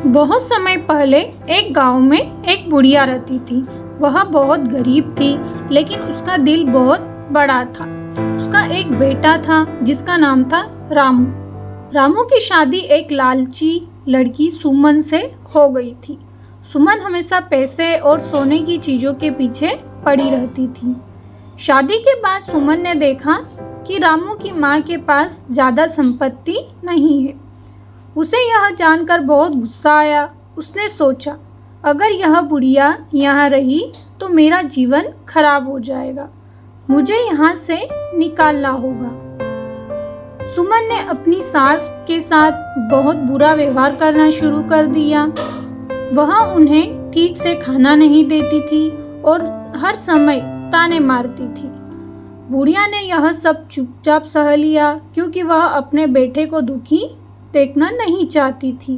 बहुत समय पहले एक गांव में एक बुढ़िया रहती थी। वह बहुत गरीब थी, लेकिन उसका दिल बहुत बड़ा था। उसका एक बेटा था जिसका नाम था रामू। रामू की शादी एक लालची लड़की सुमन से हो गई थी। सुमन हमेशा पैसे और सोने की चीज़ों के पीछे पड़ी रहती थी। शादी के बाद सुमन ने देखा कि रामू की माँ के पास ज़्यादा संपत्ति नहीं है। उसे यह जानकर बहुत गुस्सा आया। उसने सोचा, अगर यह बुढ़िया यहाँ रही तो मेरा जीवन खराब हो जाएगा। मुझे यहाँ से निकालना होगा। सुमन ने अपनी सास के साथ बहुत बुरा व्यवहार करना शुरू कर दिया। वह उन्हें ठीक से खाना नहीं देती थी और हर समय ताने मारती थी। बुढ़िया ने यह सब चुपचाप सह लिया, क्योंकि वह अपने बेटे को दुखी देखना नहीं चाहती थी।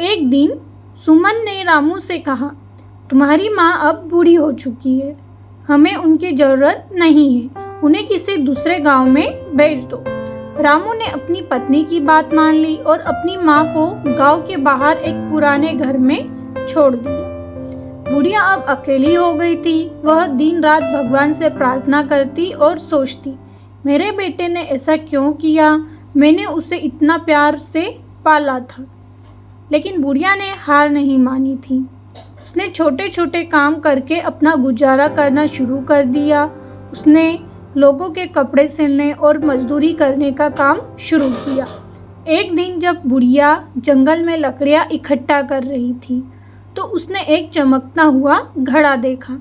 एक दिन सुमन ने रामू से कहा, तुम्हारी माँ अब बूढ़ी हो चुकी है, हमें उनकी ज़रूरत नहीं है, उन्हें किसी दूसरे गांव में भेज दो। रामू ने अपनी पत्नी की बात मान ली और अपनी माँ को गांव के बाहर एक पुराने घर में छोड़ दिया। बुढ़िया अब अकेली हो गई थी। वह दिन रात भगवान से प्रार्थना करती और सोचती, मेरे बेटे ने ऐसा क्यों किया, मैंने उसे इतना प्यार से पाला था। लेकिन बुढ़िया ने हार नहीं मानी थी। उसने छोटे छोटे काम करके अपना गुजारा करना शुरू कर दिया। उसने लोगों के कपड़े सिलने और मजदूरी करने का काम शुरू किया। एक दिन जब बुढ़िया जंगल में लकड़ियाँ इकट्ठा कर रही थी, तो उसने एक चमकता हुआ घड़ा देखा।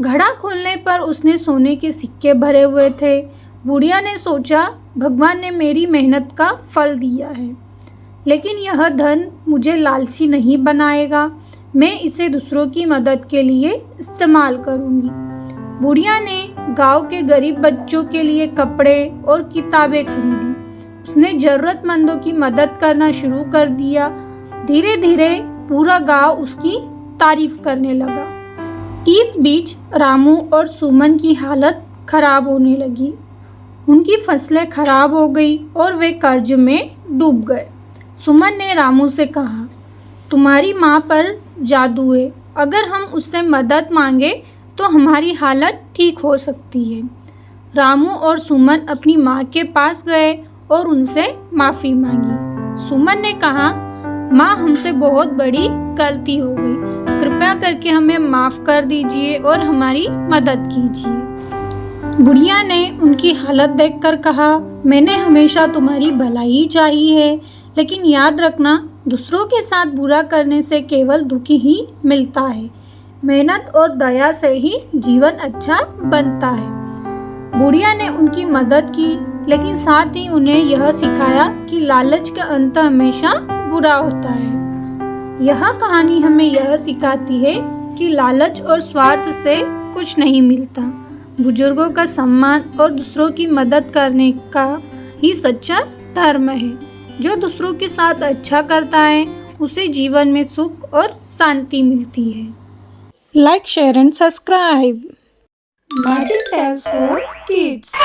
घड़ा खोलने पर उसने सोने के सिक्के भरे हुए थे। बुढ़िया ने सोचा, भगवान ने मेरी मेहनत का फल दिया है, लेकिन यह धन मुझे लालची नहीं बनाएगा। मैं इसे दूसरों की मदद के लिए इस्तेमाल करूंगी। बुढ़िया ने गांव के गरीब बच्चों के लिए कपड़े और किताबें खरीदी। उसने ज़रूरतमंदों की मदद करना शुरू कर दिया। धीरे धीरे पूरा गांव उसकी तारीफ करने लगा। इस बीच रामू और सुमन की हालत खराब होने लगी। उनकी फसलें खराब हो गई और वे कर्ज में डूब गए। सुमन ने रामू से कहा, तुम्हारी माँ पर जादू है, अगर हम उससे मदद मांगे तो हमारी हालत ठीक हो सकती है। रामू और सुमन अपनी माँ के पास गए और उनसे माफ़ी मांगी। सुमन ने कहा, माँ, हमसे बहुत बड़ी गलती हो गई, कृपया करके हमें माफ़ कर दीजिए और हमारी मदद कीजिए। बुढ़िया ने उनकी हालत देखकर कहा, मैंने हमेशा तुम्हारी भलाई चाही है, लेकिन याद रखना, दूसरों के साथ बुरा करने से केवल दुखी ही मिलता है। मेहनत और दया से ही जीवन अच्छा बनता है। बुढ़िया ने उनकी मदद की, लेकिन साथ ही उन्हें यह सिखाया कि लालच का अंत हमेशा बुरा होता है। यह कहानी हमें यह सिखाती है कि लालच और स्वार्थ से कुछ नहीं मिलता। बुजुर्गों का सम्मान और दूसरों की मदद करने का ही सच्चा धर्म है। जो दूसरों के साथ अच्छा करता है, उसे जीवन में सुख और शांति मिलती है। Like, share and subscribe. Magic tales for kids.